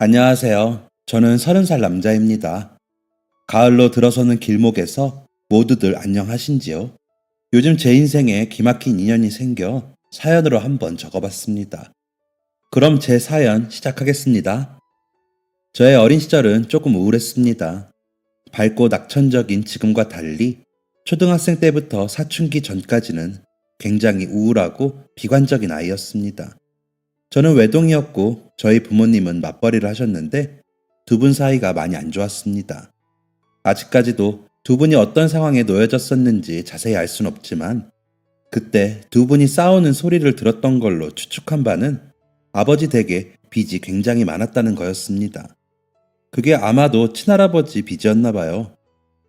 안녕하세요. 저는 30살 남자입니다. 가을로 들어서는 길목에서 모두들 안녕하신지요? 요즘 제 인생에 기막힌 인연이 생겨 사연으로 한번 적어봤습니다. 그럼 제 사연 시작하겠습니다. 저의 어린 시절은 조금 우울했습니다. 밝고 낙천적인 지금과 달리 초등학생 때부터 사춘기 전까지는 굉장히 우울하고 비관적인 아이였습니다. 저는 외동이었고 저희 부모님은 맞벌이를 하셨는데 두 분 사이가 많이 안 좋았습니다. 아직까지도 두 분이 어떤 상황에 놓여졌었는지 자세히 알 순 없지만 그때 두 분이 싸우는 소리를 들었던 걸로 추측한 바는 아버지 댁에 빚이 굉장히 많았다는 거였습니다. 그게 아마도 친할아버지 빚이었나 봐요.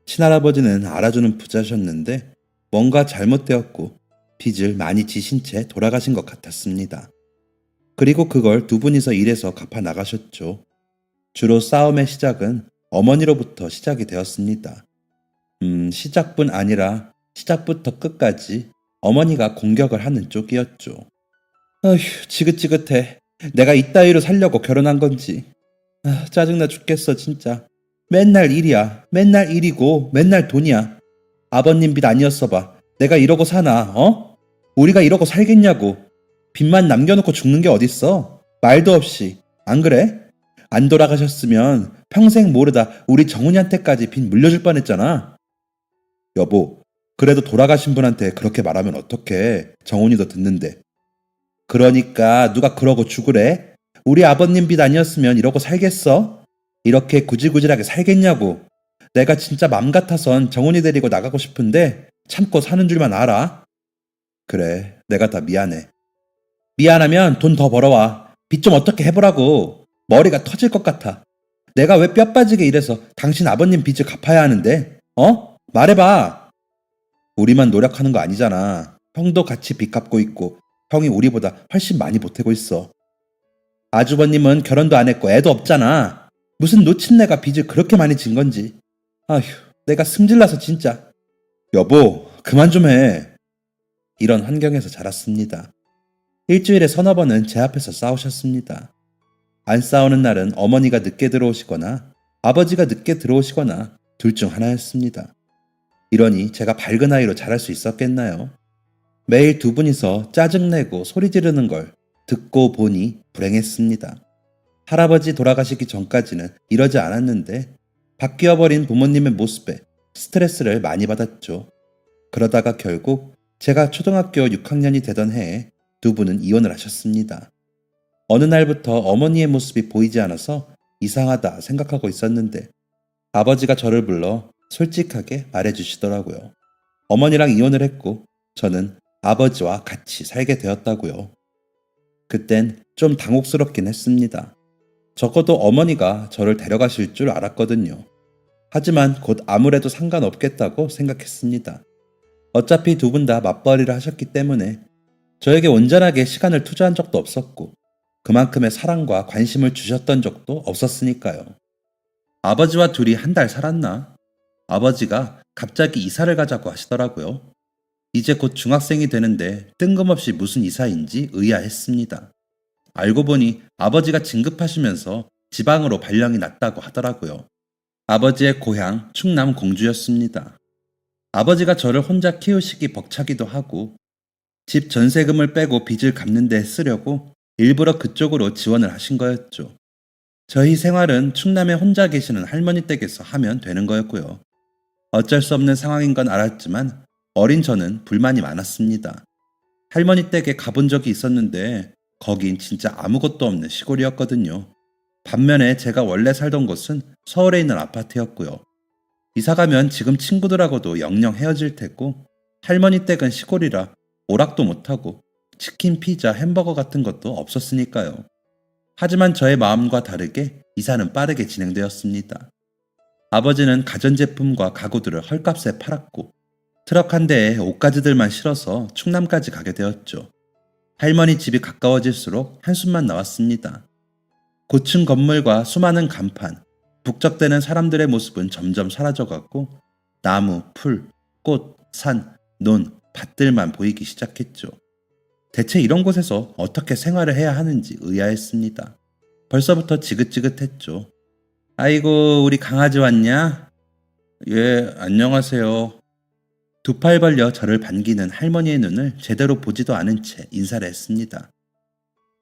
친할아버지는 알아주는 부자셨는데 뭔가 잘못되었고 빚을 많이 지신 채 돌아가신 것 같았습니다. 그리고 그걸 두 분이서 일해서 갚아 나가셨죠. 주로 싸움의 시작은 어머니로부터 시작이 되었습니다. 시작뿐 아니라 시작부터 끝까지 어머니가 공격을 하는 쪽이었죠. 어휴, 지긋지긋해. 내가 이따위로 살려고 결혼한 건지. 짜증나 죽겠어, 진짜. 맨날 일이야. 맨날 일이고 맨날 돈이야. 아버님 빚 아니었어 봐. 내가 이러고 사나, 어? 우리가 이러고 살겠냐고. 빚만 남겨놓고 죽는 게 어딨어? 말도 없이. 안 그래? 안 돌아가셨으면 평생 모르다 우리 정훈이한테까지 빚 물려줄 뻔했잖아. 여보, 그래도 돌아가신 분한테 그렇게 말하면 어떡해. 정훈이도 듣는데. 그러니까 누가 그러고 죽으래? 우리 아버님 빚 아니었으면 이러고 살겠어? 이렇게 구질구질하게 살겠냐고. 내가 진짜 맘 같아선 정훈이 데리고 나가고 싶은데 참고 사는 줄만 알아. 그래, 내가 다 미안해. 미안하면 돈 더 벌어와. 빚 좀 어떻게 해보라고. 머리가 터질 것 같아. 내가 왜 뼈 빠지게 일해서 당신 아버님 빚을 갚아야 하는데? 어? 말해봐. 우리만 노력하는 거 아니잖아. 형도 같이 빚 갚고 있고 형이 우리보다 훨씬 많이 보태고 있어. 아주버님은 결혼도 안 했고 애도 없잖아. 무슨 노친네가 빚을 그렇게 많이 진 건지. 아휴, 내가 승질나서 진짜. 여보, 그만 좀 해. 이런 환경에서 자랐습니다. 일주일에 서너 번은 제 앞에서 싸우셨습니다. 안 싸우는 날은 어머니가 늦게 들어오시거나 아버지가 늦게 들어오시거나 둘 중 하나였습니다. 이러니 제가 밝은 아이로 자랄 수 있었겠나요? 매일 두 분이서 짜증내고 소리 지르는 걸 듣고 보니 불행했습니다. 할아버지 돌아가시기 전까지는 이러지 않았는데 바뀌어버린 부모님의 모습에 스트레스를 많이 받았죠. 그러다가 결국 제가 초등학교 6학년이 되던 해에 두 분은 이혼을 하셨습니다. 어느 날부터 어머니의 모습이 보이지 않아서 이상하다 생각하고 있었는데 아버지가 저를 불러 솔직하게 말해주시더라고요. 어머니랑 이혼을 했고 저는 아버지와 같이 살게 되었다고요. 그땐 좀 당혹스럽긴 했습니다. 적어도 어머니가 저를 데려가실 줄 알았거든요. 하지만 곧 아무래도 상관없겠다고 생각했습니다. 어차피 두 분 다 맞벌이를 하셨기 때문에 저에게 온전하게 시간을 투자한 적도 없었고 그만큼의 사랑과 관심을 주셨던 적도 없었으니까요. 아버지와 둘이 한 달 살았나? 아버지가 갑자기 이사를 가자고 하시더라고요. 이제 곧 중학생이 되는데 뜬금없이 무슨 이사인지 의아했습니다. 알고 보니 아버지가 진급하시면서 지방으로 발령이 났다고 하더라고요. 아버지의 고향 충남 공주였습니다. 아버지가 저를 혼자 키우시기 벅차기도 하고 집 전세금을 빼고 빚을 갚는 데 쓰려고 일부러 그쪽으로 지원을 하신 거였죠. 저희 생활은 충남에 혼자 계시는 할머니 댁에서 하면 되는 거였고요. 어쩔 수 없는 상황인 건 알았지만 어린 저는 불만이 많았습니다. 할머니 댁에 가본 적이 있었는데 거긴 진짜 아무것도 없는 시골이었거든요. 반면에 제가 원래 살던 곳은 서울에 있는 아파트였고요. 이사가면 지금 친구들하고도 영영 헤어질 테고 할머니 댁은 시골이라 오락도 못하고 치킨, 피자, 햄버거 같은 것도 없었으니까요. 하지만 저의 마음과 다르게 이사는 빠르게 진행되었습니다. 아버지는 가전제품과 가구들을 헐값에 팔았고 트럭 한 대에 옷가지들만 실어서 충남까지 가게 되었죠. 할머니 집이 가까워질수록 한숨만 나왔습니다. 고층 건물과 수많은 간판, 북적대는 사람들의 모습은 점점 사라져갔고 나무, 풀, 꽃, 산, 논, 밭들만 보이기 시작했죠. 대체 이런 곳에서 어떻게 생활을 해야 하는지 의아했습니다. 벌써부터 지긋지긋했죠. 아이고, 우리 강아지 왔냐? 예, 안녕하세요. 두 팔 벌려 저를 반기는 할머니의 눈을 제대로 보지도 않은 채 인사를 했습니다.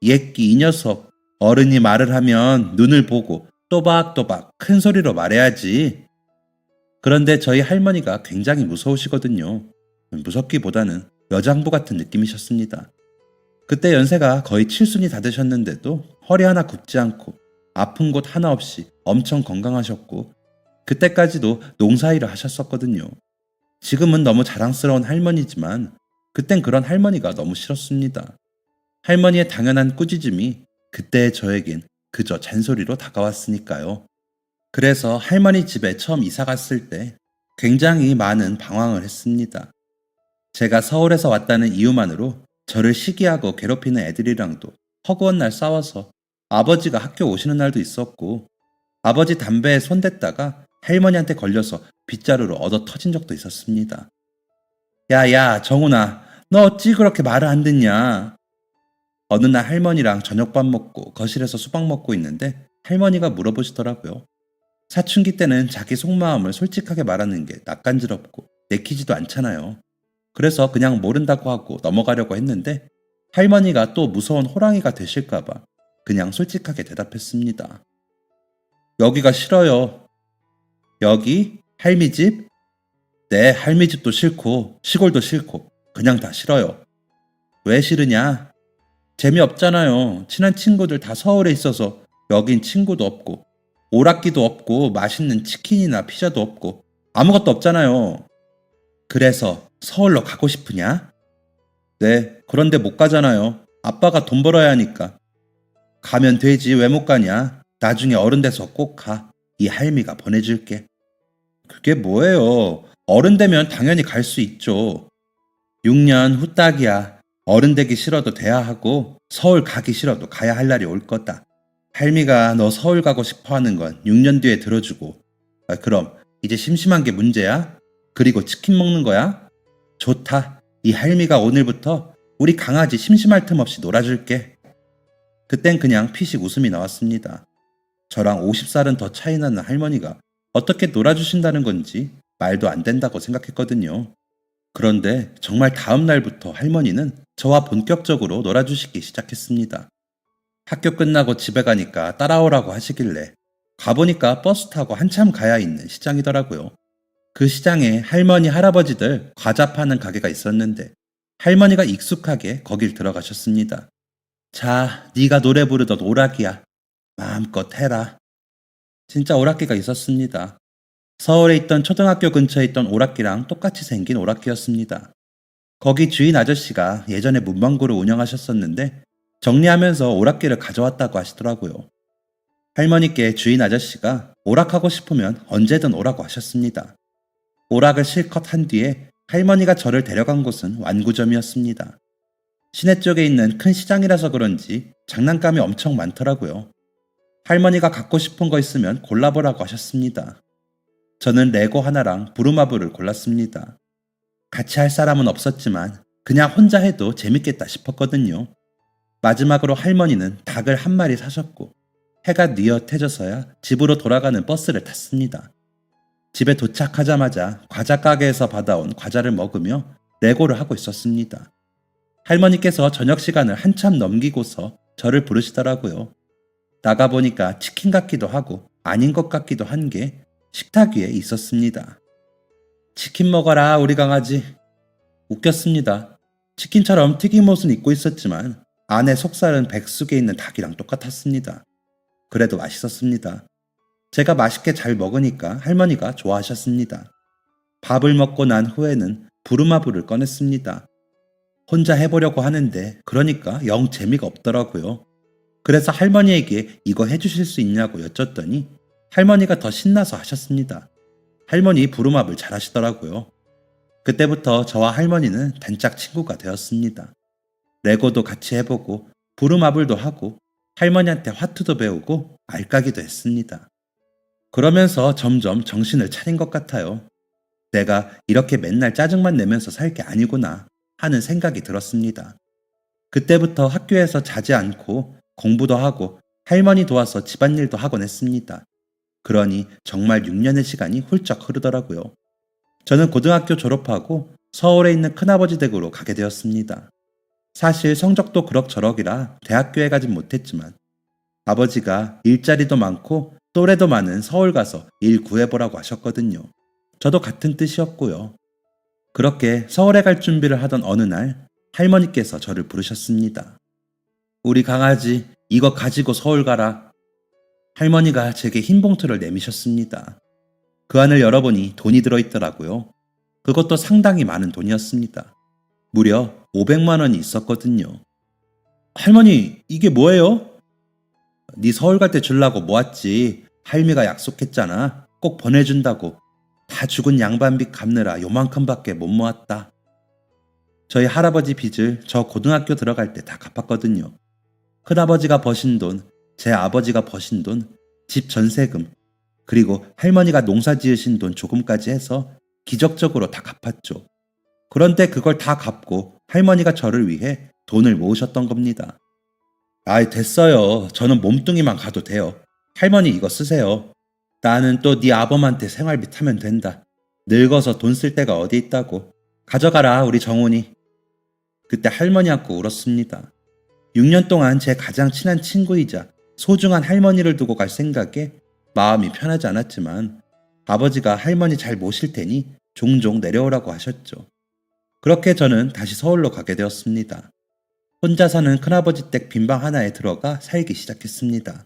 예끼 이 녀석, 어른이 말을 하면 눈을 보고 또박또박 큰 소리로 말해야지. 그런데 저희 할머니가 굉장히 무서우시거든요. 무섭기보다는 여장부 같은 느낌이셨습니다. 그때 연세가 거의 칠순이 다 되셨는데도 허리 하나 굽지 않고 아픈 곳 하나 없이 엄청 건강하셨고 그때까지도 농사일을 하셨었거든요. 지금은 너무 자랑스러운 할머니지만 그땐 그런 할머니가 너무 싫었습니다. 할머니의 당연한 꾸짖음이 그때의 저에겐 그저 잔소리로 다가왔으니까요. 그래서 할머니 집에 처음 이사 갔을 때 굉장히 많은 방황을 했습니다. 제가 서울에서 왔다는 이유만으로 저를 시기하고 괴롭히는 애들이랑도 허구한 날 싸워서 아버지가 학교 오시는 날도 있었고 아버지 담배에 손댔다가 할머니한테 걸려서 빗자루로 얻어 터진 적도 있었습니다. 야야 정훈아 너 어찌 그렇게 말을 안 듣냐. 어느 날 할머니랑 저녁밥 먹고 거실에서 수박 먹고 있는데 할머니가 물어보시더라고요. 사춘기 때는 자기 속마음을 솔직하게 말하는 게 낯간지럽고 내키지도 않잖아요. 그래서 그냥 모른다고 하고 넘어가려고 했는데 할머니가 또 무서운 호랑이가 되실까봐 그냥 솔직하게 대답했습니다. 여기가 싫어요. 여기? 할미 집? 네, 할미 집도 싫고 시골도 싫고 그냥 다 싫어요. 왜 싫으냐? 재미없잖아요. 친한 친구들 다 서울에 있어서 여긴 친구도 없고 오락기도 없고 맛있는 치킨이나 피자도 없고 아무것도 없잖아요. 그래서 서울로 가고 싶으냐? 네, 그런데 못 가잖아요. 아빠가 돈 벌어야 하니까. 가면 되지 왜 못 가냐? 나중에 어른 돼서 꼭 가. 이 할미가 보내줄게. 그게 뭐예요? 어른 되면 당연히 갈 수 있죠. 6년 후딱이야. 어른 되기 싫어도 돼야 하고 서울 가기 싫어도 가야 할 날이 올 거다. 할미가 너 서울 가고 싶어 하는 건 6년 뒤에 들어주고 그럼 이제 심심한 게 문제야? 그리고 치킨 먹는 거야? 좋다. 이 할미가 오늘부터 우리 강아지 심심할 틈 없이 놀아줄게. 그땐 그냥 피식 웃음이 나왔습니다. 저랑 50살은 더 차이 나는 할머니가 어떻게 놀아주신다는 건지 말도 안 된다고 생각했거든요. 그런데 정말 다음 날부터 할머니는 저와 본격적으로 놀아주시기 시작했습니다. 학교 끝나고 집에 가니까 따라오라고 하시길래 가보니까 버스 타고 한참 가야 있는 시장이더라고요. 그 시장에 할머니 할아버지들 과자 파는 가게가 있었는데 할머니가 익숙하게 거길 들어가셨습니다. 자, 네가 노래 부르던 오락이야. 마음껏 해라. 진짜 오락기가 있었습니다. 서울에 있던 초등학교 근처에 있던 오락기랑 똑같이 생긴 오락기였습니다. 거기 주인 아저씨가 예전에 문방구를 운영하셨었는데 정리하면서 오락기를 가져왔다고 하시더라고요. 할머니께 주인 아저씨가 오락하고 싶으면 언제든 오라고 하셨습니다. 오락을 실컷 한 뒤에 할머니가 저를 데려간 곳은 완구점이었습니다. 시내 쪽에 있는 큰 시장이라서 그런지 장난감이 엄청 많더라고요. 할머니가 갖고 싶은 거 있으면 골라보라고 하셨습니다. 저는 레고 하나랑 부루마블을 골랐습니다. 같이 할 사람은 없었지만 그냥 혼자 해도 재밌겠다 싶었거든요. 마지막으로 할머니는 닭을 한 마리 사셨고 해가 뉘엿해져서야 집으로 돌아가는 버스를 탔습니다. 집에 도착하자마자 과자 가게에서 받아온 과자를 먹으며 레고를 하고 있었습니다. 할머니께서 저녁 시간을 한참 넘기고서 저를 부르시더라고요. 나가보니까 치킨 같기도 하고 아닌 것 같기도 한 게 식탁 위에 있었습니다. 치킨 먹어라 우리 강아지. 웃겼습니다. 치킨처럼 튀김옷은 입고 있었지만 안에 속살은 백숙에 있는 닭이랑 똑같았습니다. 그래도 맛있었습니다. 제가 맛있게 잘 먹으니까 할머니가 좋아하셨습니다. 밥을 먹고 난 후에는 부루마블을 꺼냈습니다. 혼자 해보려고 하는데 그러니까 영 재미가 없더라고요. 그래서 할머니에게 이거 해주실 수 있냐고 여쭸더니 할머니가 더 신나서 하셨습니다. 할머니 부루마블 잘하시더라고요. 그때부터 저와 할머니는 단짝 친구가 되었습니다. 레고도 같이 해보고 부루마블도 하고 할머니한테 화투도 배우고 알까기도 했습니다. 그러면서 점점 정신을 차린 것 같아요. 내가 이렇게 맨날 짜증만 내면서 살 게 아니구나 하는 생각이 들었습니다. 그때부터 학교에서 자지 않고 공부도 하고 할머니 도와서 집안일도 하곤 했습니다. 그러니 정말 6년의 시간이 훌쩍 흐르더라고요. 저는 고등학교 졸업하고 서울에 있는 큰아버지 댁으로 가게 되었습니다. 사실 성적도 그럭저럭이라 대학교에 가진 못했지만 아버지가 일자리도 많고 또래도 많은 서울 가서 일 구해보라고 하셨거든요. 저도 같은 뜻이었고요. 그렇게 서울에 갈 준비를 하던 어느 날 할머니께서 저를 부르셨습니다. 우리 강아지 이거 가지고 서울 가라. 할머니가 제게 흰 봉투를 내미셨습니다. 그 안을 열어보니 돈이 들어있더라고요. 그것도 상당히 많은 돈이었습니다. 무려 500만 원이 있었거든요. 할머니, 이게 뭐예요? 네 서울 갈 때 주려고 모았지. 할미가 약속했잖아. 꼭 보내준다고. 다 죽은 양반빚 갚느라 요만큼밖에 못 모았다. 저희 할아버지 빚을 저 고등학교 들어갈 때 다 갚았거든요. 큰아버지가 버신 돈, 제 아버지가 버신 돈, 집 전세금, 그리고 할머니가 농사 지으신 돈 조금까지 해서 기적적으로 다 갚았죠. 그런데 그걸 다 갚고 할머니가 저를 위해 돈을 모으셨던 겁니다. 아이 됐어요. 저는 몸뚱이만 가도 돼요. 할머니 이거 쓰세요. 나는 또 네 아범한테 생활비 타면 된다. 늙어서 돈 쓸 데가 어디 있다고. 가져가라 우리 정훈이. 그때 할머니 안고 울었습니다. 6년 동안 제 가장 친한 친구이자 소중한 할머니를 두고 갈 생각에 마음이 편하지 않았지만 아버지가 할머니 잘 모실 테니 종종 내려오라고 하셨죠. 그렇게 저는 다시 서울로 가게 되었습니다. 혼자 사는 큰아버지 댁 빈방 하나에 들어가 살기 시작했습니다.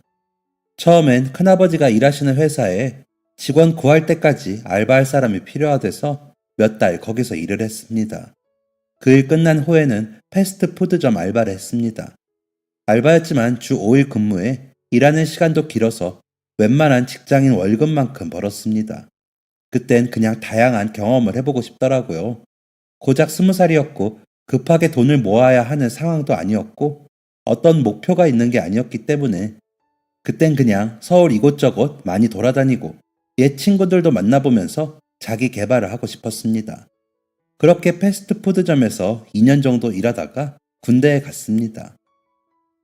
처음엔 큰아버지가 일하시는 회사에 직원 구할 때까지 알바할 사람이 필요하돼서 몇 달 거기서 일을 했습니다. 그 일 끝난 후에는 패스트푸드점 알바를 했습니다. 알바였지만 주 5일 근무에 일하는 시간도 길어서 웬만한 직장인 월급만큼 벌었습니다. 그땐 그냥 다양한 경험을 해보고 싶더라고요. 고작 20살이었고 급하게 돈을 모아야 하는 상황도 아니었고 어떤 목표가 있는 게 아니었기 때문에 그땐 그냥 서울 이곳저곳 많이 돌아다니고 옛 친구들도 만나보면서 자기 개발을 하고 싶었습니다. 그렇게 패스트푸드점에서 2년 정도 일하다가 군대에 갔습니다.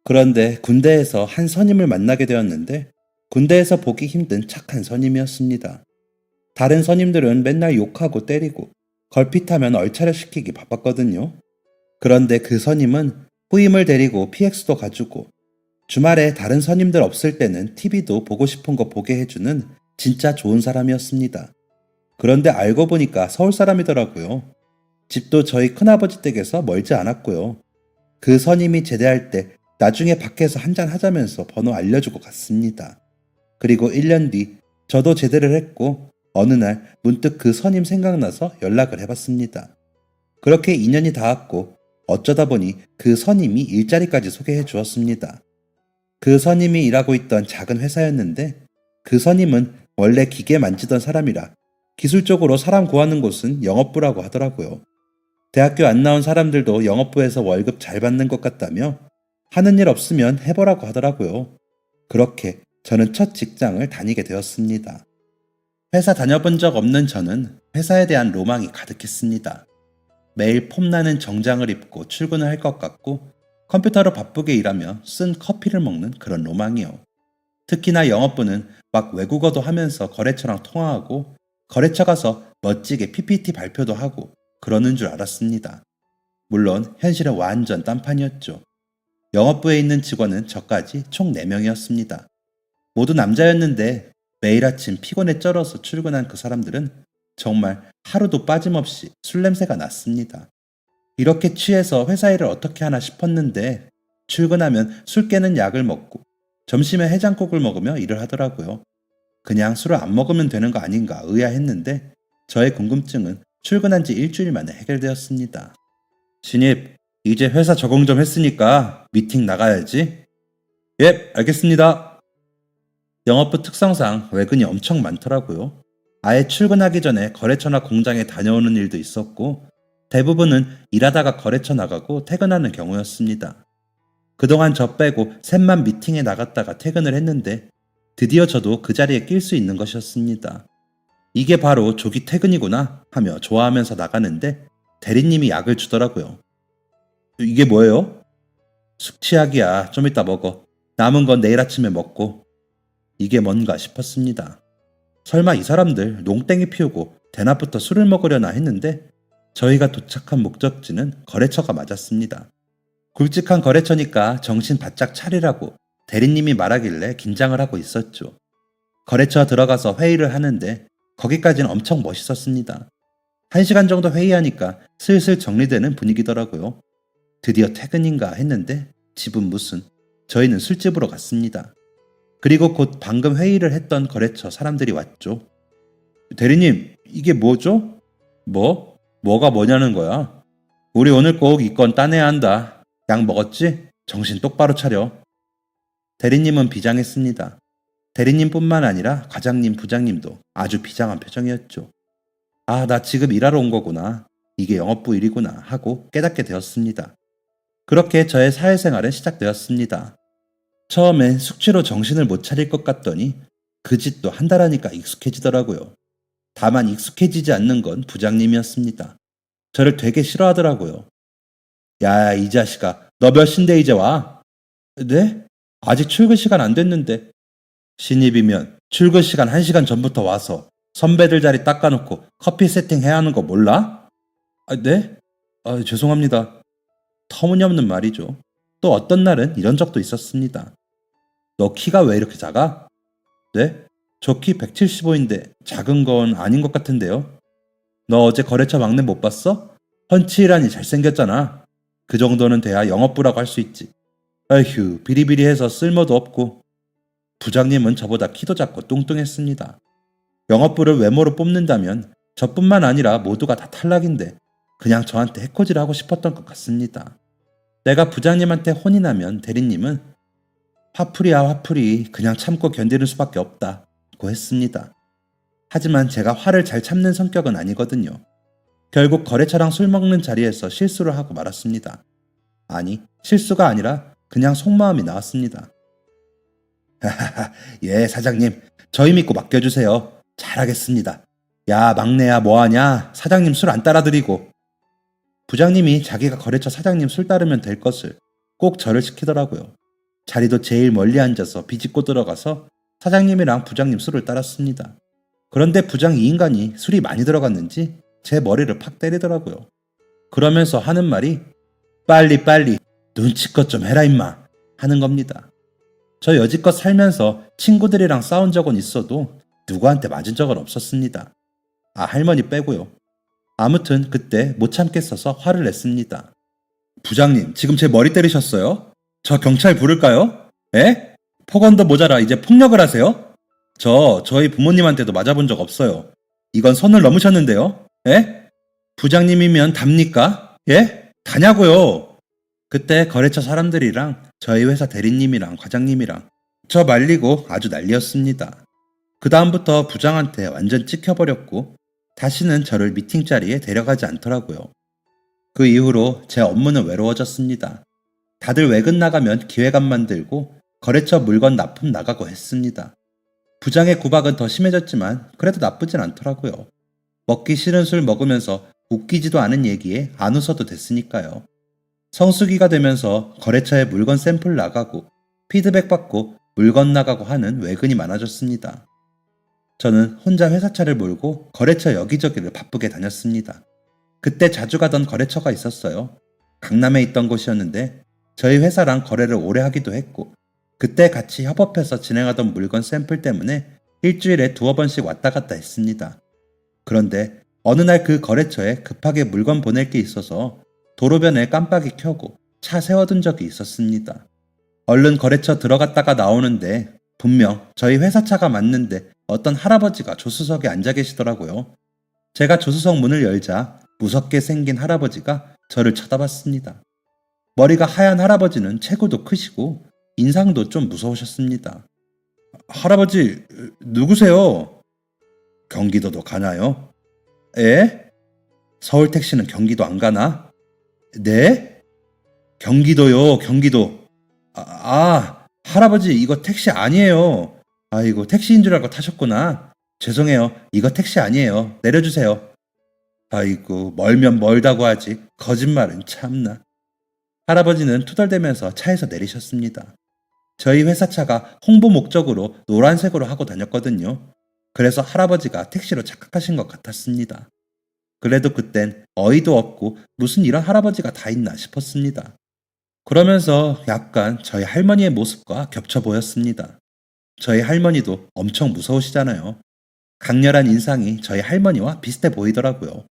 그런데 군대에서 한 선임을 만나게 되었는데 군대에서 보기 힘든 착한 선임이었습니다. 다른 선임들은 맨날 욕하고 때리고 걸핏하면 얼차려시키기 바빴거든요. 그런데 그 선임은 후임을 데리고 PX도 가주고 주말에 다른 선임들 없을 때는 TV도 보고 싶은 거 보게 해주는 진짜 좋은 사람이었습니다. 그런데 알고 보니까 서울 사람이더라고요. 집도 저희 큰아버지 댁에서 멀지 않았고요. 그 선임이 제대할 때 나중에 밖에서 한잔 하자면서 번호 알려주고 갔습니다. 그리고 1년 뒤 저도 제대를 했고 어느 날 문득 그 선임 생각나서 연락을 해봤습니다. 그렇게 2년이 닿았고 어쩌다 보니 그 선임이 일자리까지 소개해 주었습니다. 그 선임이 일하고 있던 작은 회사였는데 그 선임은 원래 기계 만지던 사람이라 기술적으로 사람 구하는 곳은 영업부라고 하더라고요. 대학교 안 나온 사람들도 영업부에서 월급 잘 받는 것 같다며 하는 일 없으면 해보라고 하더라고요. 그렇게 저는 첫 직장을 다니게 되었습니다. 회사 다녀본 적 없는 저는 회사에 대한 로망이 가득했습니다. 매일 폼나는 정장을 입고 출근을 할 것 같고 컴퓨터로 바쁘게 일하며 쓴 커피를 먹는 그런 로망이요. 특히나 영업부는 막 외국어도 하면서 거래처랑 통화하고 거래처 가서 멋지게 PPT 발표도 하고 그러는 줄 알았습니다. 물론 현실은 완전 딴판이었죠. 영업부에 있는 직원은 저까지 총 4명이었습니다. 모두 남자였는데 매일 아침 피곤에 쩔어서 출근한 그 사람들은 정말 하루도 빠짐없이 술 냄새가 났습니다. 이렇게 취해서 회사 일을 어떻게 하나 싶었는데 출근하면 술 깨는 약을 먹고 점심에 해장국을 먹으며 일을 하더라고요. 그냥 술을 안 먹으면 되는 거 아닌가 의아했는데 저의 궁금증은 출근한 지 일주일 만에 해결되었습니다. 신입, 이제 회사 적응 좀 했으니까 미팅 나가야지. 예, 알겠습니다. 영업부 특성상 외근이 엄청 많더라고요. 아예 출근하기 전에 거래처나 공장에 다녀오는 일도 있었고 대부분은 일하다가 거래처 나가고 퇴근하는 경우였습니다. 그동안 저 빼고 셋만 미팅에 나갔다가 퇴근을 했는데 드디어 저도 그 자리에 낄 수 있는 것이었습니다. 이게 바로 조기 퇴근이구나 하며 좋아하면서 나가는데 대리님이 약을 주더라고요. 이게 뭐예요? 숙취약이야. 좀 이따 먹어. 남은 건 내일 아침에 먹고. 이게 뭔가 싶었습니다. 설마 이 사람들 농땡이 피우고 대낮부터 술을 먹으려나 했는데 저희가 도착한 목적지는 거래처가 맞았습니다. 굵직한 거래처니까 정신 바짝 차리라고 대리님이 말하길래 긴장을 하고 있었죠. 거래처 들어가서 회의를 하는데 거기까지는 엄청 멋있었습니다. 1시간 정도 회의하니까 슬슬 정리되는 분위기더라고요. 드디어 퇴근인가 했는데 집은 무슨, 저희는 술집으로 갔습니다. 그리고 곧 방금 회의를 했던 거래처 사람들이 왔죠. 대리님, 이게 뭐죠? 뭐? 뭐가 뭐냐는 거야? 우리 오늘 꼭 이 건 따내야 한다. 약 먹었지? 정신 똑바로 차려. 대리님은 비장했습니다. 대리님뿐만 아니라 과장님, 부장님도 아주 비장한 표정이었죠. 아, 나 지금 일하러 온 거구나. 이게 영업부 일이구나 하고 깨닫게 되었습니다. 그렇게 저의 사회생활은 시작되었습니다. 처음엔 숙취로 정신을 못 차릴 것 같더니 그 짓도 한 달 하니까 익숙해지더라고요. 다만 익숙해지지 않는 건 부장님이었습니다. 저를 되게 싫어하더라고요. 야, 이 자식아, 너 몇 시인데 이제 와? 네? 아직 출근 시간 안 됐는데. 신입이면 출근 시간 1시간 전부터 와서 선배들 자리 닦아놓고 커피 세팅해야 하는 거 몰라? 아, 네? 아, 죄송합니다. 터무니없는 말이죠. 또 어떤 날은 이런 적도 있었습니다. 너 키가 왜 이렇게 작아? 네? 저 키 175인데 작은 건 아닌 것 같은데요. 너 어제 거래처 막내 못 봤어? 훤칠하니 잘생겼잖아. 그 정도는 돼야 영업부라고 할 수 있지. 아휴, 비리비리해서 쓸모도 없고. 부장님은 저보다 키도 작고 뚱뚱했습니다. 영업부를 외모로 뽑는다면 저뿐만 아니라 모두가 다 탈락인데 그냥 저한테 해코지를 하고 싶었던 것 같습니다. 내가 부장님한테 혼이 나면 대리님은 화풀이야 화풀이, 그냥 참고 견디는 수밖에 없다고 했습니다. 하지만 제가 화를 잘 참는 성격은 아니거든요. 결국 거래처랑 술 먹는 자리에서 실수를 하고 말았습니다. 아니, 실수가 아니라 그냥 속마음이 나왔습니다. 하하하, 예, 사장님, 저희 믿고 맡겨주세요. 잘하겠습니다. 야, 막내야, 뭐하냐? 사장님 술 안 따라드리고. 부장님이 자기가 거래처 사장님 술 따르면 될 것을 꼭 저를 시키더라고요. 자리도 제일 멀리 앉아서 비집고 들어가서 사장님이랑 부장님 술을 따랐습니다. 그런데 부장 이 인간이 술이 많이 들어갔는지 제 머리를 팍 때리더라고요. 그러면서 하는 말이 빨리 눈치껏 좀 해라 임마 하는 겁니다. 저 여지껏 살면서 친구들이랑 싸운 적은 있어도 누구한테 맞은 적은 없었습니다. 아, 할머니 빼고요. 아무튼 그때 못 참겠어서 화를 냈습니다. 부장님, 지금 제 머리 때리셨어요? 저 경찰 부를까요? 에? 폭언도 모자라 이제 폭력을 하세요? 저희 부모님한테도 맞아본 적 없어요. 이건 선을 넘으셨는데요? 에? 부장님이면 답니까? 예? 다냐고요? 그때 거래처 사람들이랑 저희 회사 대리님이랑 과장님이랑 저 말리고 아주 난리였습니다. 그 다음부터 부장한테 완전 찍혀버렸고 다시는 저를 미팅 자리에 데려가지 않더라고요. 그 이후로 제 업무는 외로워졌습니다. 다들 외근 나가면 기획안 만들고 거래처 물건 납품 나가고 했습니다. 부장의 구박은 더 심해졌지만 그래도 나쁘진 않더라고요. 먹기 싫은 술 먹으면서 웃기지도 않은 얘기에 안 웃어도 됐으니까요. 성수기가 되면서 거래처에 물건 샘플 나가고 피드백 받고 물건 나가고 하는 외근이 많아졌습니다. 저는 혼자 회사차를 몰고 거래처 여기저기를 바쁘게 다녔습니다. 그때 자주 가던 거래처가 있었어요. 강남에 있던 곳이었는데 저희 회사랑 거래를 오래 하기도 했고 그때 같이 협업해서 진행하던 물건 샘플 때문에 일주일에 2-3번씩 왔다 갔다 했습니다. 그런데 어느 날 그 거래처에 급하게 물건 보낼 게 있어서 도로변에 깜빡이 켜고 차 세워둔 적이 있었습니다. 얼른 거래처 들어갔다가 나오는데 분명 저희 회사 차가 맞는데 어떤 할아버지가 조수석에 앉아 계시더라고요. 제가 조수석 문을 열자 무섭게 생긴 할아버지가 저를 쳐다봤습니다. 머리가 하얀 할아버지는 체구도 크시고 인상도 좀 무서우셨습니다. 할아버지, 누구세요? 경기도도 가나요? 에? 서울 택시는 경기도 안 가나? 네? 경기도요, 경기도. 할아버지, 이거 택시 아니에요. 아이고, 택시인 줄 알고 타셨구나. 죄송해요. 이거 택시 아니에요. 내려주세요. 아이고, 멀면 멀다고 하지. 거짓말은 참나. 할아버지는 투덜대면서 차에서 내리셨습니다. 저희 회사 차가 홍보 목적으로 노란색으로 하고 다녔거든요. 그래서 할아버지가 택시로 착각하신 것 같았습니다. 그래도 그땐 어이도 없고 무슨 이런 할아버지가 다 있나 싶었습니다. 그러면서 약간 저희 할머니의 모습과 겹쳐 보였습니다. 저희 할머니도 엄청 무서우시잖아요. 강렬한 인상이 저희 할머니와 비슷해 보이더라고요.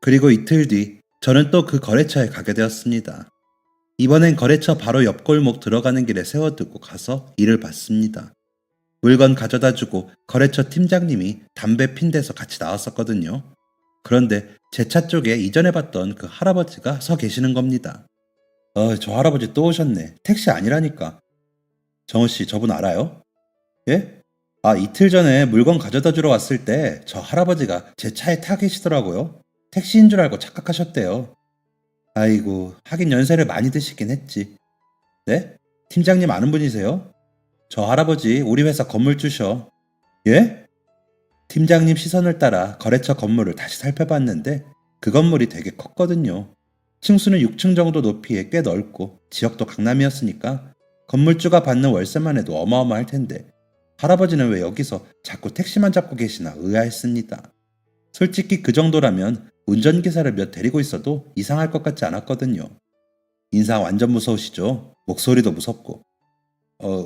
그리고 이틀 뒤 저는 또 그 거래처에 가게 되었습니다. 이번엔 거래처 바로 옆 골목 들어가는 길에 세워두고 가서 일을 봤습니다. 물건 가져다 주고 거래처 팀장님이 담배 핀 데서 같이 나왔었거든요. 그런데 제 차 쪽에 이전에 봤던 그 할아버지가 서 계시는 겁니다. 저 할아버지 또 오셨네. 택시 아니라니까. 정우 씨, 저분 알아요? 예? 이틀 전에 물건 가져다 주러 왔을 때 저 할아버지가 제 차에 타 계시더라고요. 택시인 줄 알고 착각하셨대요. 아이고, 하긴 연세를 많이 드시긴 했지. 네? 팀장님 아는 분이세요? 저 할아버지 우리 회사 건물주셔. 예? 팀장님 시선을 따라 거래처 건물을 다시 살펴봤는데 그 건물이 되게 컸거든요. 층수는 6층 정도 높이에 꽤 넓고 지역도 강남이었으니까 건물주가 받는 월세만 해도 어마어마할 텐데 할아버지는 왜 여기서 자꾸 택시만 잡고 계시나 의아했습니다. 솔직히 그 정도라면 운전기사를 몇 데리고 있어도 이상할 것 같지 않았거든요. 인상 완전 무서우시죠? 목소리도 무섭고.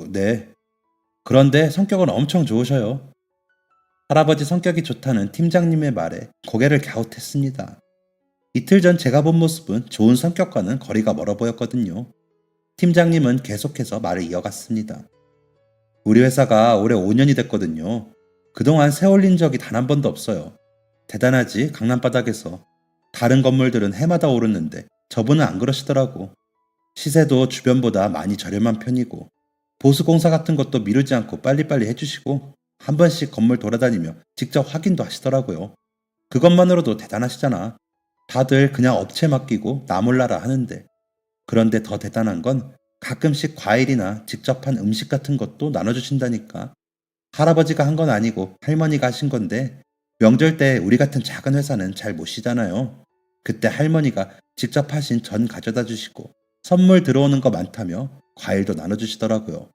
네. 그런데 성격은 엄청 좋으셔요. 할아버지 성격이 좋다는 팀장님의 말에 고개를 갸웃했습니다. 이틀 전 제가 본 모습은 좋은 성격과는 거리가 멀어 보였거든요. 팀장님은 계속해서 말을 이어갔습니다. 우리 회사가 올해 5년이 됐거든요. 그동안 새 올린 적이 단 한 번도 없어요. 대단하지, 강남바닥에서. 다른 건물들은 해마다 오르는데 저분은 안 그러시더라고. 시세도 주변보다 많이 저렴한 편이고 보수공사 같은 것도 미루지 않고 빨리빨리 해주시고 한 번씩 건물 돌아다니며 직접 확인도 하시더라고요. 그것만으로도 대단하시잖아. 다들 그냥 업체 맡기고 나 몰라라 하는데. 그런데 더 대단한 건 가끔씩 과일이나 직접 한 음식 같은 것도 나눠주신다니까. 할아버지가 한 건 아니고 할머니가 하신 건데 명절 때 우리 같은 작은 회사는 잘 못 쉬잖아요. 그때 할머니가 직접 하신 전 가져다 주시고 선물 들어오는 거 많다며 과일도 나눠주시더라고요.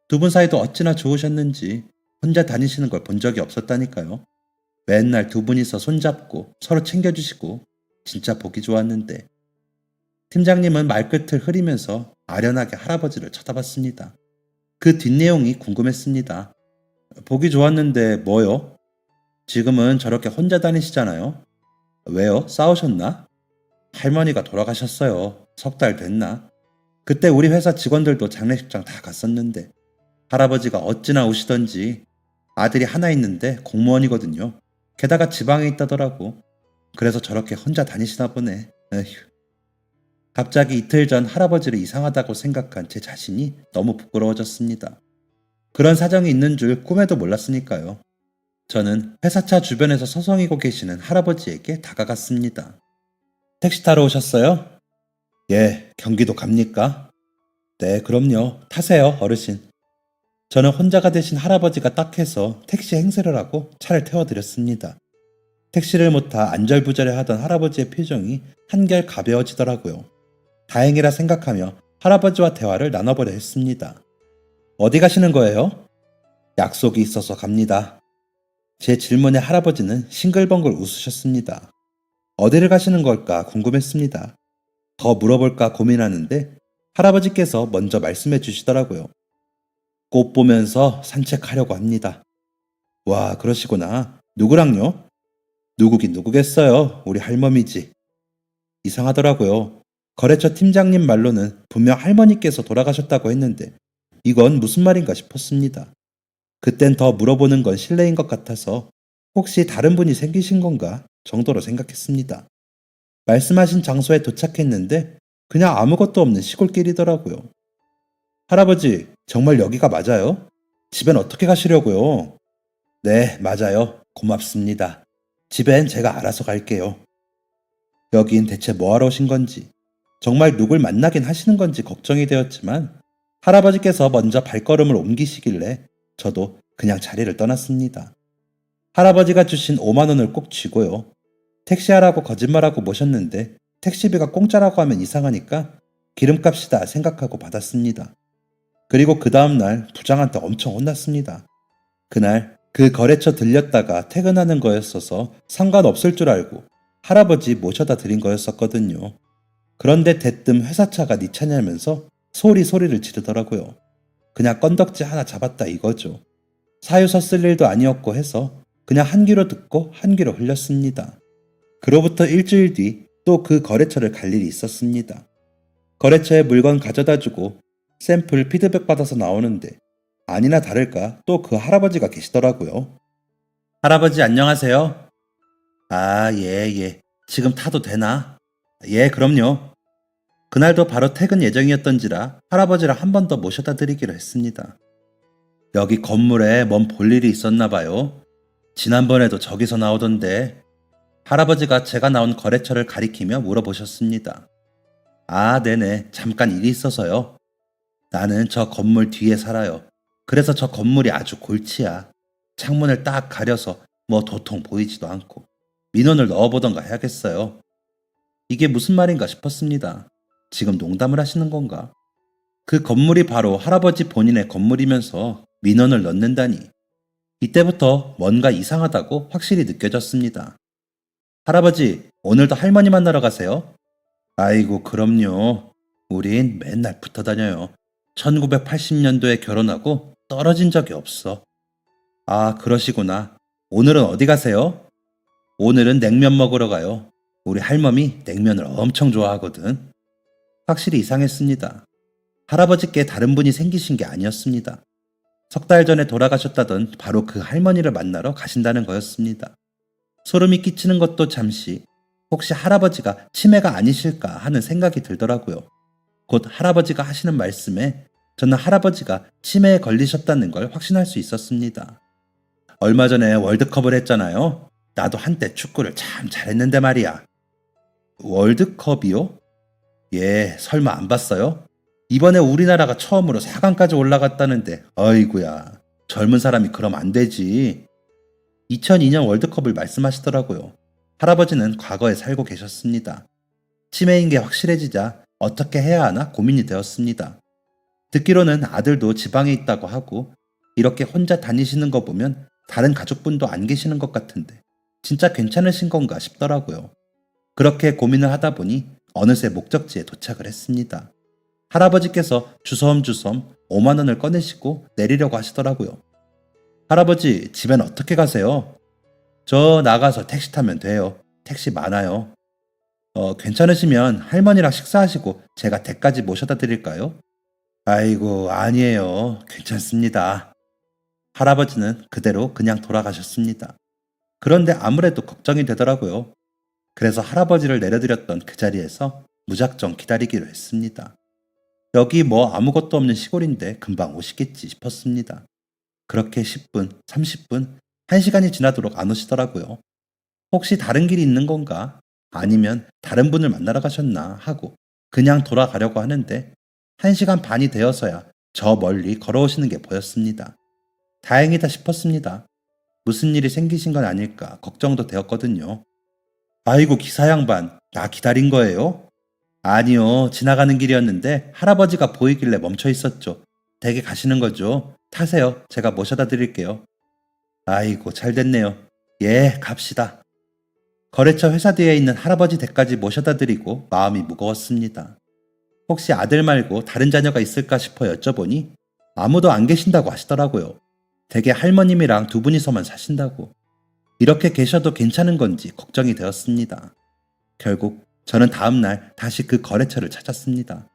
두 분 사이도 어찌나 좋으셨는지 혼자 다니시는 걸 본 적이 없었다니까요. 맨날 두 분이서 손잡고 서로 챙겨주시고 진짜 보기 좋았는데. 팀장님은 말끝을 흐리면서 아련하게 할아버지를 쳐다봤습니다. 그 뒷내용이 궁금했습니다. 보기 좋았는데 뭐요? 지금은 저렇게 혼자 다니시잖아요. 왜요? 싸우셨나? 할머니가 돌아가셨어요. 석 달 됐나? 그때 우리 회사 직원들도 장례식장 다 갔었는데 할아버지가 어찌나 우시던지. 아들이 하나 있는데 공무원이거든요. 게다가 지방에 있다더라고. 그래서 저렇게 혼자 다니시나 보네. 에휴. 갑자기 이틀 전 할아버지를 이상하다고 생각한 제 자신이 너무 부끄러워졌습니다. 그런 사정이 있는 줄 꿈에도 몰랐으니까요. 저는 회사차 주변에서 서성이고 계시는 할아버지에게 다가갔습니다. 택시 타러 오셨어요? 예, 경기도 갑니까? 네, 그럼요. 타세요, 어르신. 저는 혼자가 되신 할아버지가 딱해서 택시 행세를 하고 차를 태워드렸습니다. 택시를 못 타 안절부절해 하던 할아버지의 표정이 한결 가벼워지더라고요. 다행이라 생각하며 할아버지와 대화를 나눠보려 했습니다. 어디 가시는 거예요? 약속이 있어서 갑니다. 제 질문에 할아버지는 싱글벙글 웃으셨습니다. 어디를 가시는 걸까 궁금했습니다. 더 물어볼까 고민하는데 할아버지께서 먼저 말씀해 주시더라고요. 꽃 보면서 산책하려고 합니다. 와, 그러시구나. 누구랑요? 누구긴 누구겠어요. 우리 할머니지. 이상하더라고요. 거래처 팀장님 말로는 분명 할머니께서 돌아가셨다고 했는데 이건 무슨 말인가 싶었습니다. 그땐 더 물어보는 건 실례인 것 같아서 혹시 다른 분이 생기신 건가 정도로 생각했습니다. 말씀하신 장소에 도착했는데 그냥 아무것도 없는 시골길이더라고요. 할아버지, 정말 여기가 맞아요? 집엔 어떻게 가시려고요? 네, 맞아요. 고맙습니다. 집엔 제가 알아서 갈게요. 여긴 대체 뭐하러 오신 건지, 정말 누굴 만나긴 하시는 건지 걱정이 되었지만 할아버지께서 먼저 발걸음을 옮기시길래 저도 그냥 자리를 떠났습니다. 할아버지가 주신 5만 원을 꼭 쥐고요. 택시하라고 거짓말하고 모셨는데 택시비가 공짜라고 하면 이상하니까 기름값이다 생각하고 받았습니다. 그리고 그 다음날 부장한테 엄청 혼났습니다. 그날 그 거래처 들렸다가 퇴근하는 거였어서 상관없을 줄 알고 할아버지 모셔다 드린 거였었거든요. 그런데 대뜸 회사차가 네 차냐면서 소리를 지르더라고요. 그냥 건덕지 하나 잡았다 이거죠. 사유서 쓸 일도 아니었고 해서 그냥 한 귀로 듣고 한 귀로 흘렸습니다. 그로부터 일주일 뒤 또 그 거래처를 갈 일이 있었습니다. 거래처에 물건 가져다 주고 샘플 피드백 받아서 나오는데 아니나 다를까 또 그 할아버지가 계시더라고요. 할아버지 안녕하세요. 아, 예. 지금 타도 되나? 예, 그럼요. 그날도 바로 퇴근 예정이었던지라 할아버지를 한 번 더 모셔다 드리기로 했습니다. 여기 건물에 뭔 볼일이 있었나 봐요. 지난번에도 저기서 나오던데 할아버지가 제가 나온 거래처를 가리키며 물어보셨습니다. 아, 네네. 잠깐 일이 있어서요. 나는 저 건물 뒤에 살아요. 그래서 저 건물이 아주 골치야. 창문을 딱 가려서 뭐 도통 보이지도 않고 민원을 넣어보던가 해야겠어요. 이게 무슨 말인가 싶었습니다. 지금 농담을 하시는 건가? 그 건물이 바로 할아버지 본인의 건물이면서 민원을 넣는다니. 이때부터 뭔가 이상하다고 확실히 느껴졌습니다. 할아버지, 오늘도 할머니 만나러 가세요? 아이고, 그럼요. 우린 맨날 붙어 다녀요. 1980년도에 결혼하고 떨어진 적이 없어. 아, 그러시구나. 오늘은 어디 가세요? 오늘은 냉면 먹으러 가요. 우리 할머니 냉면을 엄청 좋아하거든. 확실히 이상했습니다. 할아버지께 다른 분이 생기신 게 아니었습니다. 석 달 전에 돌아가셨다던 바로 그 할머니를 만나러 가신다는 거였습니다. 소름이 끼치는 것도 잠시 혹시 할아버지가 치매가 아니실까 하는 생각이 들더라고요. 곧 할아버지가 하시는 말씀에 저는 할아버지가 치매에 걸리셨다는 걸 확신할 수 있었습니다. 얼마 전에 월드컵을 했잖아요. 나도 한때 축구를 참 잘했는데 말이야. 월드컵이요? 예, 설마 안 봤어요? 이번에 우리나라가 처음으로 4강까지 올라갔다는데 어이구야, 젊은 사람이 그럼 안 되지. 2002년 월드컵을 말씀하시더라고요. 할아버지는 과거에 살고 계셨습니다. 치매인 게 확실해지자 어떻게 해야 하나 고민이 되었습니다. 듣기로는 아들도 지방에 있다고 하고 이렇게 혼자 다니시는 거 보면 다른 가족분도 안 계시는 것 같은데 진짜 괜찮으신 건가 싶더라고요. 그렇게 고민을 하다 보니 어느새 목적지에 도착을 했습니다. 할아버지께서 주섬주섬 5만 원을 꺼내시고 내리려고 하시더라고요. 할아버지, 집엔 어떻게 가세요? 저 나가서 택시 타면 돼요. 택시 많아요. 괜찮으시면 할머니랑 식사하시고 제가 댁까지 모셔다 드릴까요? 아이고, 아니에요. 괜찮습니다. 할아버지는 그대로 그냥 돌아가셨습니다. 그런데 아무래도 걱정이 되더라고요. 그래서 할아버지를 내려드렸던 그 자리에서 무작정 기다리기로 했습니다. 여기 뭐 아무것도 없는 시골인데 금방 오시겠지 싶었습니다. 그렇게 10분, 30분, 1시간이 지나도록 안 오시더라고요. 혹시 다른 길이 있는 건가? 아니면 다른 분을 만나러 가셨나 하고 그냥 돌아가려고 하는데 1시간 반이 되어서야 저 멀리 걸어오시는 게 보였습니다. 다행이다 싶었습니다. 무슨 일이 생기신 건 아닐까 걱정도 되었거든요. 아이고, 기사 양반, 나 기다린 거예요? 아니요, 지나가는 길이었는데 할아버지가 보이길래 멈춰 있었죠. 댁에 가시는 거죠. 타세요. 제가 모셔다 드릴게요. 아이고, 잘 됐네요. 예, 갑시다. 거래처 회사 뒤에 있는 할아버지 댁까지 모셔다 드리고 마음이 무거웠습니다. 혹시 아들 말고 다른 자녀가 있을까 싶어 여쭤보니 아무도 안 계신다고 하시더라고요. 댁에 할머님이랑 두 분이서만 사신다고. 이렇게 계셔도 괜찮은 건지 걱정이 되었습니다. 결국 저는 다음날 다시 그 거래처를 찾았습니다.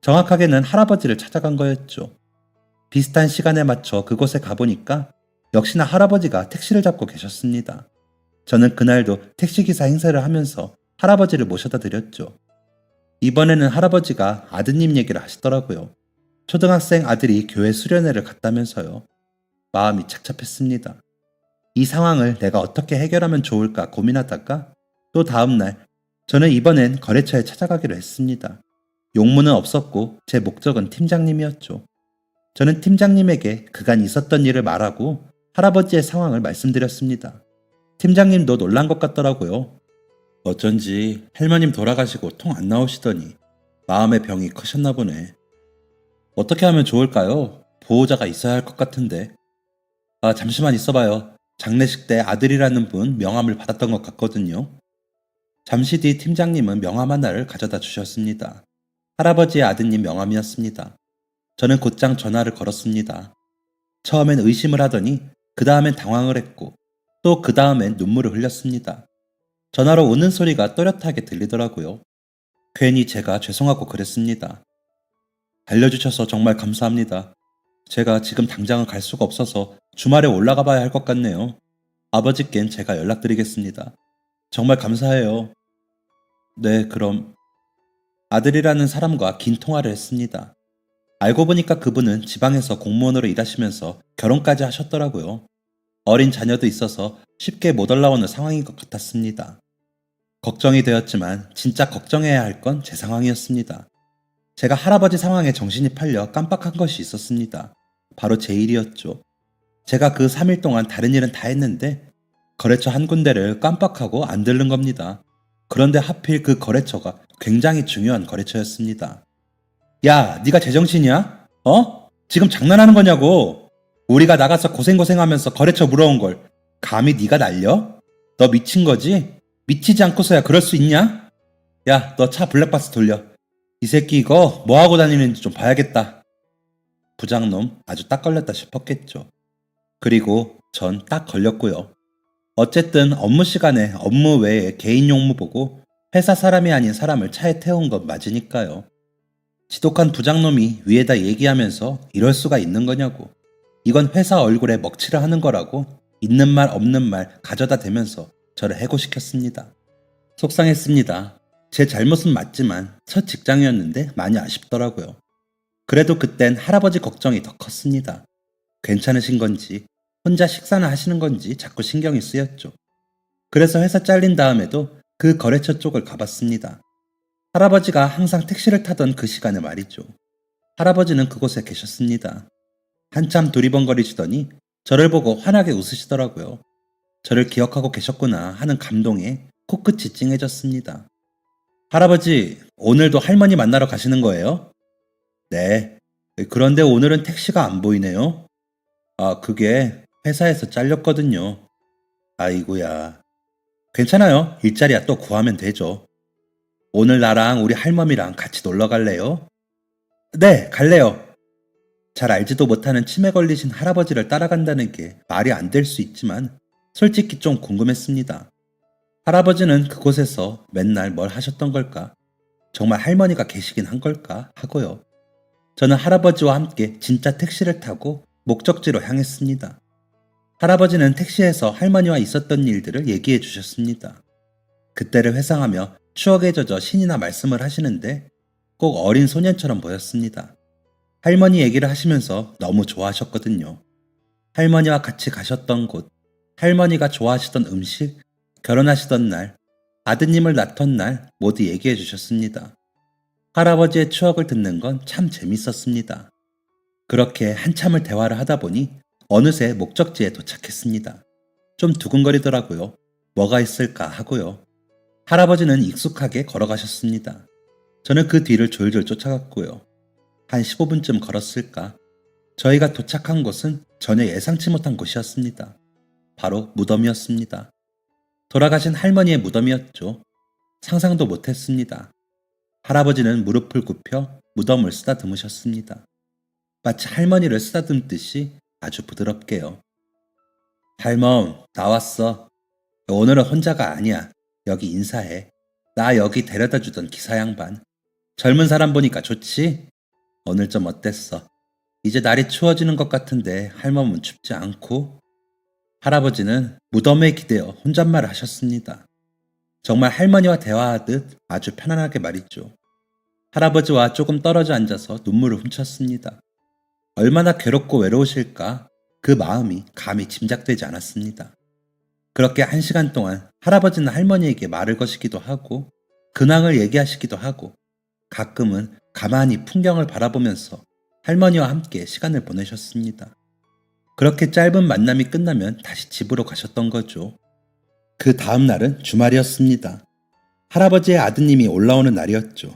정확하게는 할아버지를 찾아간 거였죠. 비슷한 시간에 맞춰 그곳에 가보니까 역시나 할아버지가 택시를 잡고 계셨습니다. 저는 그날도 택시기사 행세를 하면서 할아버지를 모셔다 드렸죠. 이번에는 할아버지가 아드님 얘기를 하시더라고요. 초등학생 아들이 교회 수련회를 갔다면서요. 마음이 착잡했습니다. 이 상황을 내가 어떻게 해결하면 좋을까 고민하다가 또 다음날 저는 이번엔 거래처에 찾아가기로 했습니다. 용무는 없었고 제 목적은 팀장님이었죠. 저는 팀장님에게 그간 있었던 일을 말하고 할아버지의 상황을 말씀드렸습니다. 팀장님도 놀란 것 같더라고요. 어쩐지 할머님 돌아가시고 통 안 나오시더니 마음의 병이 크셨나 보네. 어떻게 하면 좋을까요? 보호자가 있어야 할 것 같은데. 아, 잠시만 있어봐요. 장례식 때 아들이라는 분 명함을 받았던 것 같거든요. 잠시 뒤 팀장님은 명함 하나를 가져다 주셨습니다. 할아버지의 아드님 명함이었습니다. 저는 곧장 전화를 걸었습니다. 처음엔 의심을 하더니 그 다음엔 당황을 했고 또 그 다음엔 눈물을 흘렸습니다. 전화로 우는 소리가 또렷하게 들리더라고요. 괜히 제가 죄송하고 그랬습니다. 알려주셔서 정말 감사합니다. 제가 지금 당장은 갈 수가 없어서 주말에 올라가 봐야 할 것 같네요. 아버지껜 제가 연락드리겠습니다. 정말 감사해요. 네, 그럼. 아들이라는 사람과 긴 통화를 했습니다. 알고 보니까 그분은 지방에서 공무원으로 일하시면서 결혼까지 하셨더라고요. 어린 자녀도 있어서 쉽게 못 올라오는 상황인 것 같았습니다. 걱정이 되었지만 진짜 걱정해야 할 건 제 상황이었습니다. 제가 할아버지 상황에 정신이 팔려 깜빡한 것이 있었습니다. 바로 제 일이었죠. 제가 그 3일 동안 다른 일은 다 했는데 거래처 한 군데를 깜빡하고 안 들른 겁니다. 그런데 하필 그 거래처가 굉장히 중요한 거래처였습니다. 야, 네가 제정신이야? 어? 지금 장난하는 거냐고. 우리가 나가서 고생하면서 거래처 물어온 걸 감히 네가 날려? 너 미친 거지? 미치지 않고서야 그럴 수 있냐? 야, 너 차 블랙박스 돌려. 이 새끼 이거 뭐하고 다니는지 좀 봐야겠다. 부장놈 아주 딱 걸렸다 싶었겠죠. 그리고 전 딱 걸렸고요. 어쨌든 업무 시간에 업무 외에 개인 용무 보고 회사 사람이 아닌 사람을 차에 태운 건 맞으니까요. 지독한 부장놈이 위에다 얘기하면서 이럴 수가 있는 거냐고. 이건 회사 얼굴에 먹칠을 하는 거라고 있는 말 없는 말 가져다 대면서 저를 해고시켰습니다. 속상했습니다. 제 잘못은 맞지만 첫 직장이었는데 많이 아쉽더라고요. 그래도 그땐 할아버지 걱정이 더 컸습니다. 괜찮으신 건지 혼자 식사나 하시는 건지 자꾸 신경이 쓰였죠. 그래서 회사 잘린 다음에도 그 거래처 쪽을 가봤습니다. 할아버지가 항상 택시를 타던 그 시간에 말이죠. 할아버지는 그곳에 계셨습니다. 한참 두리번거리시더니 저를 보고 환하게 웃으시더라고요. 저를 기억하고 계셨구나 하는 감동에 코끝이 찡해졌습니다. 할아버지, 오늘도 할머니 만나러 가시는 거예요? 네. 그런데 오늘은 택시가 안 보이네요. 아, 그게 회사에서 잘렸거든요. 아이고야. 괜찮아요. 일자리야 또 구하면 되죠. 오늘 나랑 우리 할머니랑 같이 놀러 갈래요? 네, 갈래요. 잘 알지도 못하는 치매 걸리신 할아버지를 따라간다는 게 말이 안 될 수 있지만 솔직히 좀 궁금했습니다. 할아버지는 그곳에서 맨날 뭘 하셨던 걸까? 정말 할머니가 계시긴 한 걸까? 하고요. 저는 할아버지와 함께 진짜 택시를 타고 목적지로 향했습니다. 할아버지는 택시에서 할머니와 있었던 일들을 얘기해 주셨습니다. 그때를 회상하며 추억에 젖어 신이나 말씀을 하시는데 꼭 어린 소년처럼 보였습니다. 할머니 얘기를 하시면서 너무 좋아하셨거든요. 할머니와 같이 가셨던 곳, 할머니가 좋아하시던 음식, 결혼하시던 날, 아드님을 낳던 날 모두 얘기해 주셨습니다. 할아버지의 추억을 듣는 건 참 재밌었습니다. 그렇게 한참을 대화를 하다 보니 어느새 목적지에 도착했습니다. 좀 두근거리더라고요. 뭐가 있을까 하고요. 할아버지는 익숙하게 걸어가셨습니다. 저는 그 뒤를 졸졸 쫓아갔고요. 한 15분쯤 걸었을까? 저희가 도착한 곳은 전혀 예상치 못한 곳이었습니다. 바로 무덤이었습니다. 돌아가신 할머니의 무덤이었죠. 상상도 못했습니다. 할아버지는 무릎을 굽혀 무덤을 쓰다듬으셨습니다. 마치 할머니를 쓰다듬듯이 아주 부드럽게요. 할멈, 나왔어. 오늘은 혼자가 아니야. 여기 인사해. 나 여기 데려다 주던 기사 양반. 젊은 사람 보니까 좋지? 오늘 좀 어땠어? 이제 날이 추워지는 것 같은데 할멈은 춥지 않고? 할아버지는 무덤에 기대어 혼잣말을 하셨습니다. 정말 할머니와 대화하듯 아주 편안하게 말이죠. 할아버지와 조금 떨어져 앉아서 눈물을 훔쳤습니다. 얼마나 괴롭고 외로우실까 그 마음이 감히 짐작되지 않았습니다. 그렇게 1시간 동안 할아버지는 할머니에게 말을 거시기도 하고 근황을 얘기하시기도 하고 가끔은 가만히 풍경을 바라보면서 할머니와 함께 시간을 보내셨습니다. 그렇게 짧은 만남이 끝나면 다시 집으로 가셨던 거죠. 그 다음 날은 주말이었습니다. 할아버지의 아드님이 올라오는 날이었죠.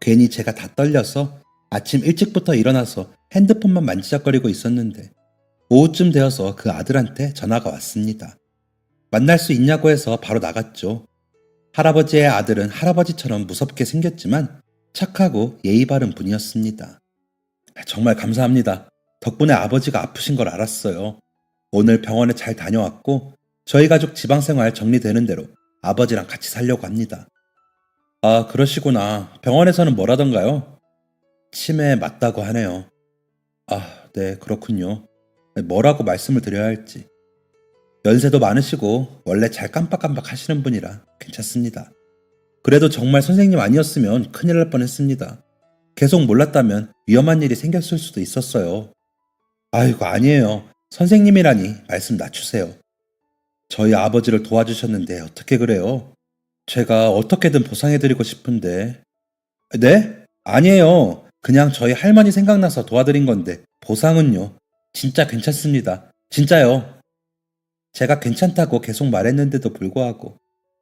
괜히 제가 다 떨려서 아침 일찍부터 일어나서 핸드폰만 만지작거리고 있었는데 오후쯤 되어서 그 아들한테 전화가 왔습니다. 만날 수 있냐고 해서 바로 나갔죠. 할아버지의 아들은 할아버지처럼 무섭게 생겼지만 착하고 예의 바른 분이었습니다. 정말 감사합니다. 덕분에 아버지가 아프신 걸 알았어요. 오늘 병원에 잘 다녀왔고 저희 가족 지방생활 정리되는 대로 아버지랑 같이 살려고 합니다. 아, 그러시구나. 병원에서는 뭐라던가요? 치매 맞다고 하네요. 아, 네, 그렇군요. 뭐라고 말씀을 드려야 할지. 연세도 많으시고 원래 잘 깜빡깜빡 하시는 분이라 괜찮습니다. 그래도 정말 선생님 아니었으면 큰일 날 뻔했습니다. 계속 몰랐다면 위험한 일이 생겼을 수도 있었어요. 아이고, 아니에요. 선생님이라니 말씀 낮추세요. 저희 아버지를 도와주셨는데 어떻게 그래요? 제가 어떻게든 보상해드리고 싶은데. 네? 아니에요. 그냥 저희 할머니 생각나서 도와드린 건데 보상은요. 진짜 괜찮습니다. 진짜요. 제가 괜찮다고 계속 말했는데도 불구하고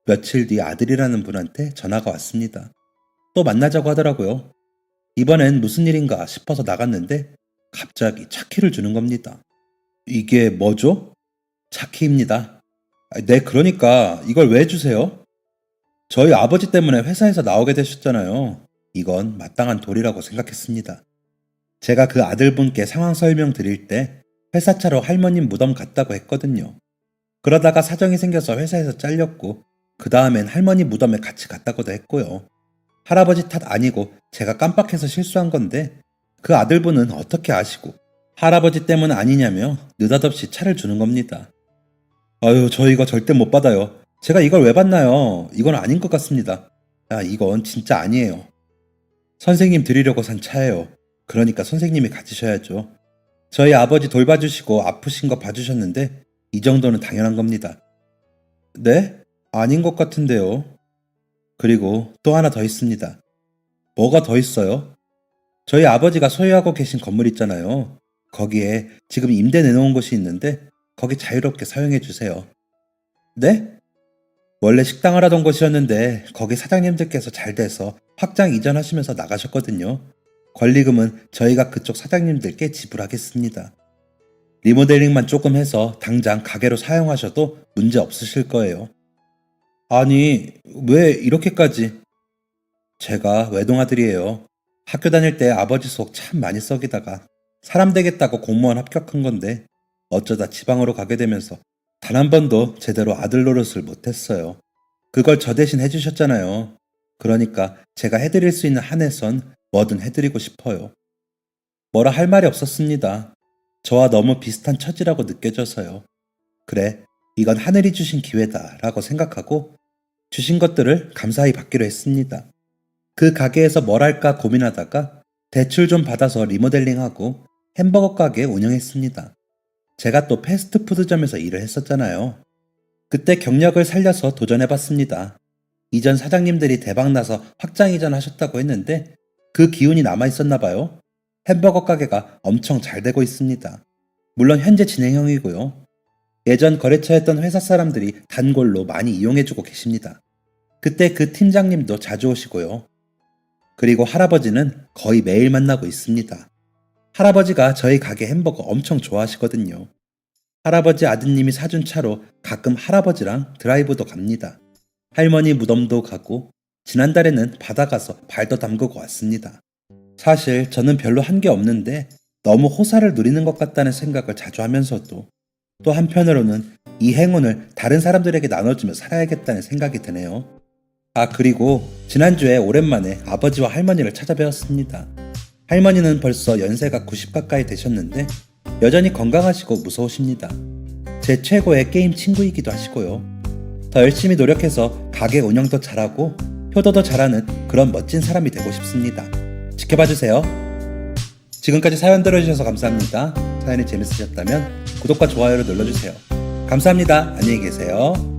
며칠 뒤 아들이라는 분한테 전화가 왔습니다. 또 만나자고 하더라고요. 이번엔 무슨 일인가 싶어서 나갔는데 갑자기 차키를 주는 겁니다. 이게 뭐죠? 차키입니다. 네, 그러니까 이걸 왜 주세요? 저희 아버지 때문에 회사에서 나오게 되셨잖아요. 이건 마땅한 도리라고 생각했습니다. 제가 그 아들분께 상황 설명 드릴 때 회사 차로 할머님 무덤 갔다고 했거든요. 그러다가 사정이 생겨서 회사에서 잘렸고 그 다음엔 할머니 무덤에 같이 갔다고도 했고요. 할아버지 탓 아니고 제가 깜빡해서 실수한 건데 그 아들분은 어떻게 아시고 할아버지 때문 아니냐며 느닷없이 차를 주는 겁니다. 아유, 저 이거 절대 못 받아요. 제가 이걸 왜 받나요? 이건 아닌 것 같습니다. 야, 이건 진짜 아니에요. 선생님 드리려고 산 차예요. 그러니까 선생님이 가지셔야죠. 저희 아버지 돌봐주시고 아프신 거 봐주셨는데 이 정도는 당연한 겁니다. 네? 아닌 것 같은데요. 그리고 또 하나 더 있습니다. 뭐가 더 있어요? 저희 아버지가 소유하고 계신 건물 있잖아요. 거기에 지금 임대 내놓은 곳이 있는데 거기 자유롭게 사용해 주세요. 네? 원래 식당을 하던 곳이었는데 거기 사장님들께서 잘 돼서 확장 이전하시면서 나가셨거든요. 권리금은 저희가 그쪽 사장님들께 지불하겠습니다. 리모델링만 조금 해서 당장 가게로 사용하셔도 문제 없으실 거예요. 아니, 왜 이렇게까지? 제가 외동아들이에요. 학교 다닐 때 아버지 속 참 많이 썩이다가 사람 되겠다고 공무원 합격한 건데 어쩌다 지방으로 가게 되면서 단 한 번도 제대로 아들 노릇을 못했어요. 그걸 저 대신 해주셨잖아요. 그러니까 제가 해드릴 수 있는 한에선 뭐든 해드리고 싶어요. 뭐라 할 말이 없었습니다. 저와 너무 비슷한 처지라고 느껴져서요. 그래, 이건 하늘이 주신 기회다 라고 생각하고 주신 것들을 감사히 받기로 했습니다. 그 가게에서 뭘 할까 고민하다가 대출 좀 받아서 리모델링하고 햄버거 가게 운영했습니다. 제가 또 패스트푸드점에서 일을 했었잖아요. 그때 경력을 살려서 도전해봤습니다. 이전 사장님들이 대박나서 확장 이전하셨다고 했는데 그 기운이 남아있었나 봐요. 햄버거 가게가 엄청 잘 되고 있습니다. 물론 현재 진행형이고요. 예전 거래처였던 회사 사람들이 단골로 많이 이용해주고 계십니다. 그때 그 팀장님도 자주 오시고요. 그리고 할아버지는 거의 매일 만나고 있습니다. 할아버지가 저희 가게 햄버거 엄청 좋아하시거든요. 할아버지 아드님이 사준 차로 가끔 할아버지랑 드라이브도 갑니다. 할머니 무덤도 가고 지난달에는 바다 가서 발도 담그고 왔습니다. 사실 저는 별로 한 게 없는데 너무 호사를 누리는 것 같다는 생각을 자주 하면서도 또 한편으로는 이 행운을 다른 사람들에게 나눠주며 살아야겠다는 생각이 드네요. 아, 그리고 지난주에 오랜만에 아버지와 할머니를 찾아뵈었습니다. 할머니는 벌써 연세가 90 가까이 되셨는데 여전히 건강하시고 무서우십니다. 제 최고의 게임 친구이기도 하시고요. 더 열심히 노력해서 가게 운영도 잘하고 효도도 잘하는 그런 멋진 사람이 되고 싶습니다. 지켜봐주세요. 지금까지 사연 들어주셔서 감사합니다. 사연이 재밌으셨다면 구독과 좋아요를 눌러주세요. 감사합니다. 안녕히 계세요.